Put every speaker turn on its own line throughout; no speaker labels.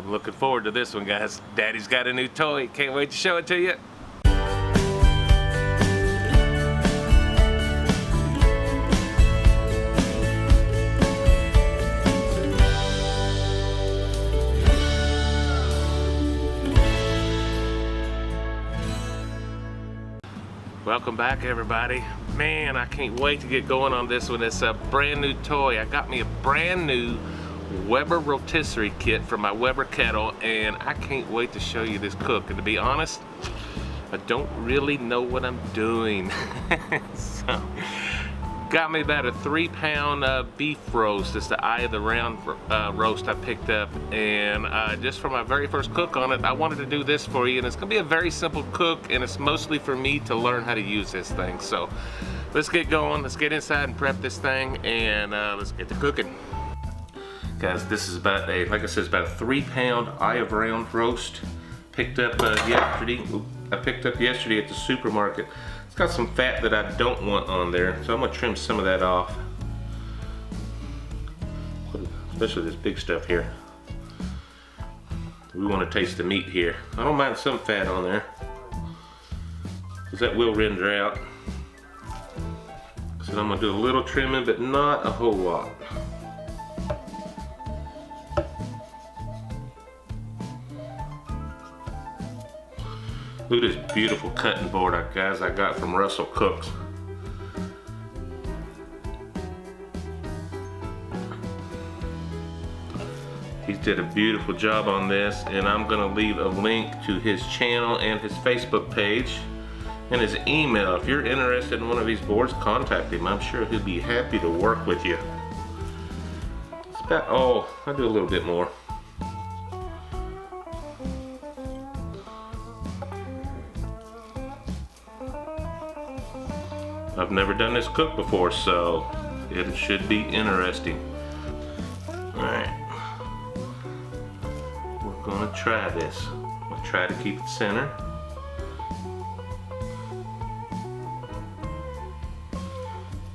I'm looking forward to this one, guys. Daddy's got a new toy. Can't wait to show it to you. Welcome back, everybody. Man, I can't wait to get going on this one. It's a brand new toy. I got me a brand new Weber rotisserie kit from my Weber kettle, and I can't wait to show you this cook. And to be honest, I don't really know what I'm doing. So, got me about a 3-pound beef roast. It's the eye of the round roast I picked up, and just for my very first cook on it, I wanted to do this for you. And it's gonna be a very simple cook, and it's mostly for me to learn how to use this thing. So let's get going. Let's get inside and prep this thing, and let's get to cooking. Guys, this is about a, like I said, it's about a 3-pound eye of round roast. Picked up yesterday. I picked up yesterday at the supermarket. It's got some fat that I don't want on there, so I'm gonna trim some of that off. Especially this big stuff here. We want to taste the meat here. I don't mind some fat on there, because that will render out. So I'm gonna do a little trimming, but not a whole lot. Look at this beautiful cutting board, guys, I got from Russel Cooks. He did a beautiful job on this, and I'm gonna leave a link to his channel and his Facebook page and his email. If you're interested in one of these boards, contact him. I'm sure he'll be happy to work with you. It's about, oh, I'll do a little bit more. I've never done this cook before, so it should be interesting. Alright, we're gonna try this. We'll try to keep it center.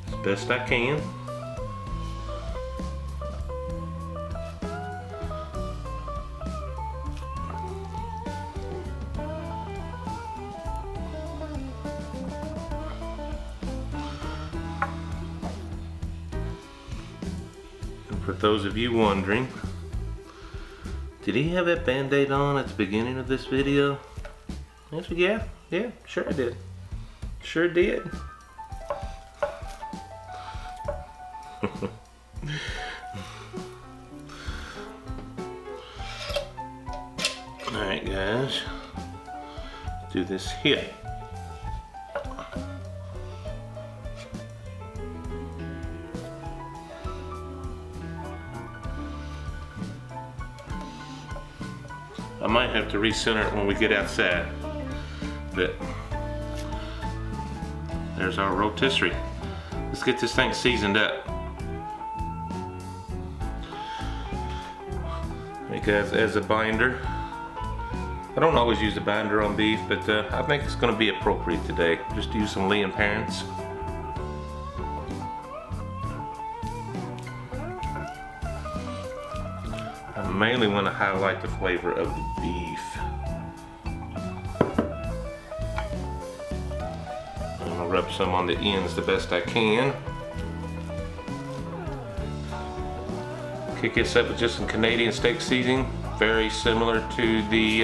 As best I can. For those of you wondering, did he have that band-aid on at the beginning of this video? Yeah, sure I did. Sure did. Alright guys, let's do this here. I might have to recenter it when we get outside, but there's our rotisserie. Let's get this thing seasoned up. Hey guys, as a binder, I don't always use a binder on beef, but I think it's going to be appropriate today. Just use some Lea & Parents. I mainly want to highlight the flavor of the beef. I'm going to rub some on the ends the best I can. Kick this up with just some Canadian steak seasoning, very similar to the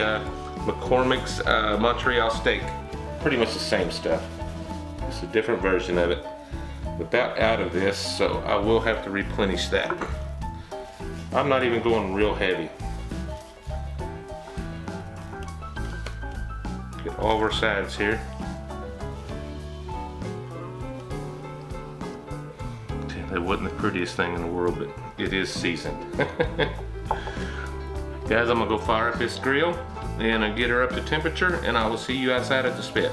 McCormick's Montreal steak. Pretty much the same stuff. It's a different version of it. Without out of this, so I will have to replenish that. I'm not even going real heavy. Get all of our sides here. That wasn't the prettiest thing in the world, but it is seasoned. Guys, I'm gonna go fire up this grill and get her up to temperature, and I will see you outside at the spit.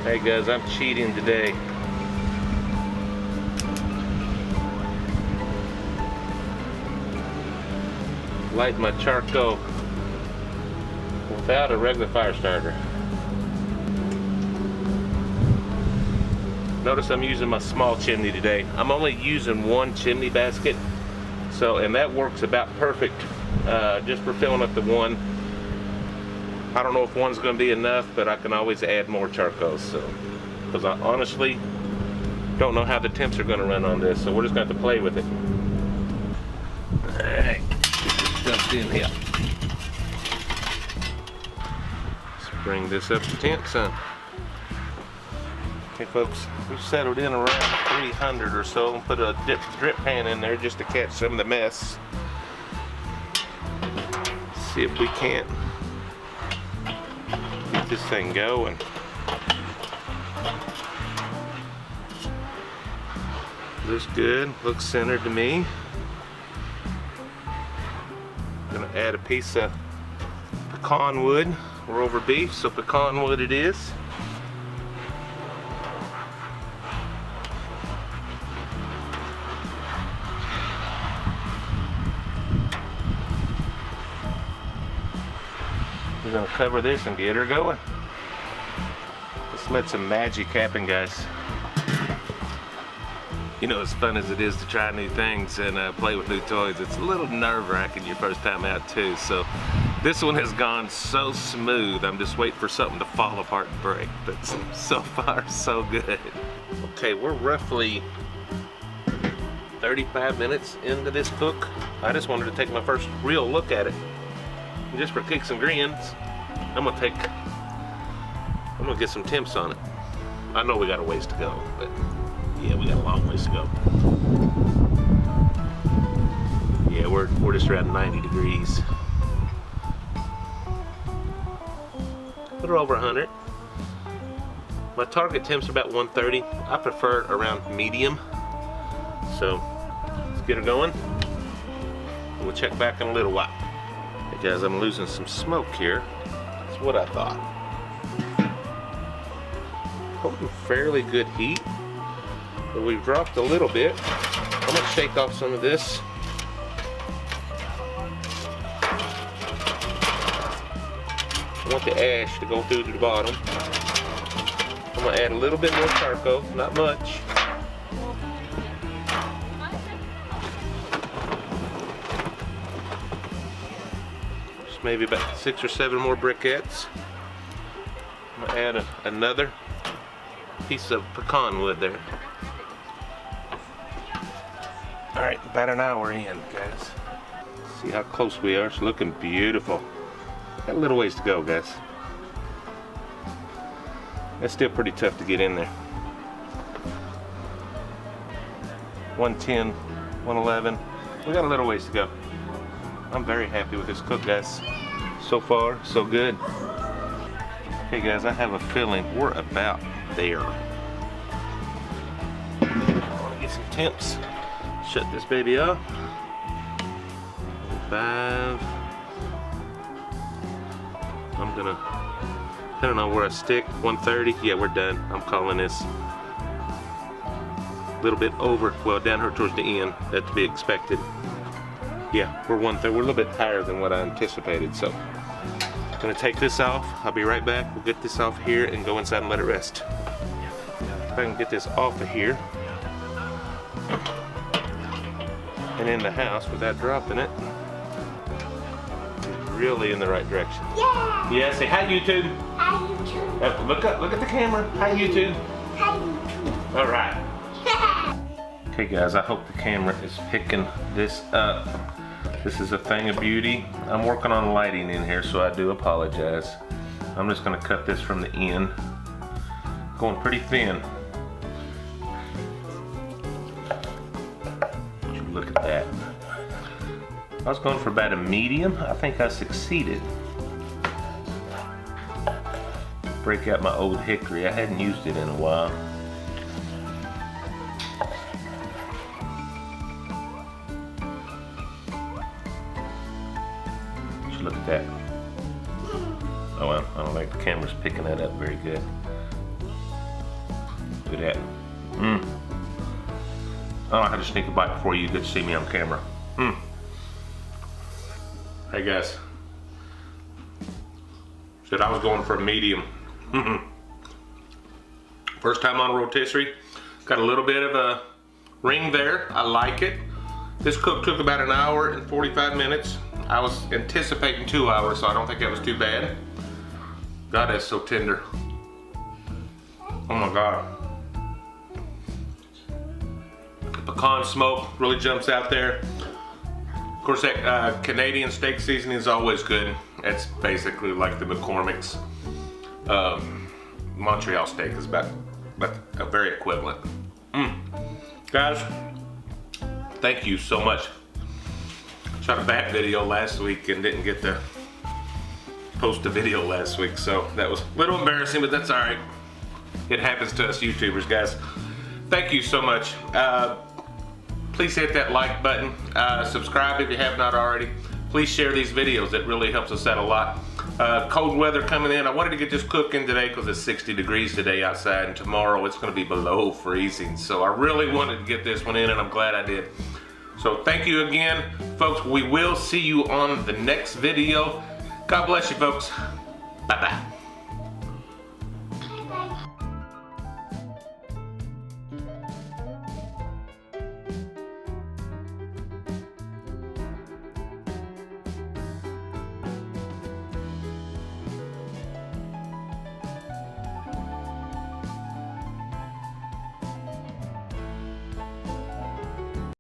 Hey guys, I'm cheating today. Light my charcoal without a regular fire starter. Notice I'm using my small chimney today. I'm only using one chimney basket, so, and that works about perfect just for filling up the one. I don't know if one's going to be enough, but I can always add more charcoal. So, because I honestly don't know how the temps are going to run on this, so we're just going to have to play with it. All right, get this stuff in here. Let's bring this up to temps, huh? Okay, folks, we've settled in around 300 or so. Put a drip pan in there just to catch some of the mess. See if we can't get this thing going. Looks good, looks centered to me. Gonna add a piece of pecan wood. We're over beef, so pecan wood it is. We're gonna cover this and get her going. Let's let some magic happen, guys. You know, as fun as it is to try new things and play with new toys, it's a little nerve-wracking your first time out too. So this one has gone so smooth. I'm just waiting for something to fall apart and break. But so far, so good. Okay, we're roughly 35 minutes into this cook. I just wanted to take my first real look at it. And just for kicks and grins, I'm gonna get some temps on it. I know we got a ways to go, but yeah, we got a long ways to go. Yeah, we're just around 90 degrees. A little over 100. My target temps are about 130. I prefer around medium. So let's get her going. And we'll check back in a little while. Hey guys, I'm losing some smoke here. That's what I thought. Holding fairly good heat. But we've dropped a little bit. I'm gonna shake off some of this. I want the ash to go through to the bottom. I'm gonna add a little bit more charcoal, not much. Just maybe about 6 or 7 more briquettes. I'm gonna add another piece of pecan wood there. All right, about an hour in, guys. See how close we are. It's looking beautiful. Got a little ways to go, guys. That's still pretty tough to get in there. 110, 111. We got a little ways to go. I'm very happy with this cook, guys. So far, so good. Hey guys, I have a feeling we're about there. I want to get some temps. Shut this baby off. 5. I'm gonna, depending on where I stick, 130. Yeah, we're done. I'm calling this a little bit over, well, down here towards the end. That's to be expected. Yeah, we're 130. We're a little bit higher than what I anticipated. So, I'm gonna take this off. I'll be right back. We'll get this off here and go inside and let it rest. If I can get this off of here and in the house without dropping it, really in the right direction.
Yeah!
Yeah, say hi YouTube.
Hi YouTube.
Look up, look at the camera. Hi YouTube.
Hi YouTube.
All right. Okay guys, I hope the camera is picking this up. This is a thing of beauty. I'm working on lighting in here, so I do apologize. I'm just gonna cut this from the end. Going pretty thin. Look at that. I was going for about a medium. I think I succeeded. Break out my old hickory. I hadn't used it in a while. Just look at that. Oh well, I don't think the camera's picking that up very good. Look at that. I don't know how to sneak a bite before you get to see me on camera. Hey guys. Said I was going for a medium. First time on a rotisserie. Got a little bit of a ring there. I like it. This cook took about an hour and 45 minutes. I was anticipating 2 hours, so I don't think that was too bad. God, that's so tender. Oh my God. The pecan smoke really jumps out there. Of course, that Canadian steak seasoning is always good. It's basically like the McCormick's. Montreal steak is about a very equivalent. Guys, thank you so much. Shot a back video last week and didn't get to post a video last week, so that was a little embarrassing, but that's all right. It happens to us YouTubers, guys. Thank you so much. Please hit that like button. Subscribe if you have not already. Please share these videos. It really helps us out a lot. Cold weather coming in. I wanted to get this cooking today because it's 60 degrees today outside, and tomorrow it's going to be below freezing. So I really wanted to get this one in, and I'm glad I did. So thank you again, folks. We will see you on the next video. God bless you, folks. Bye-bye.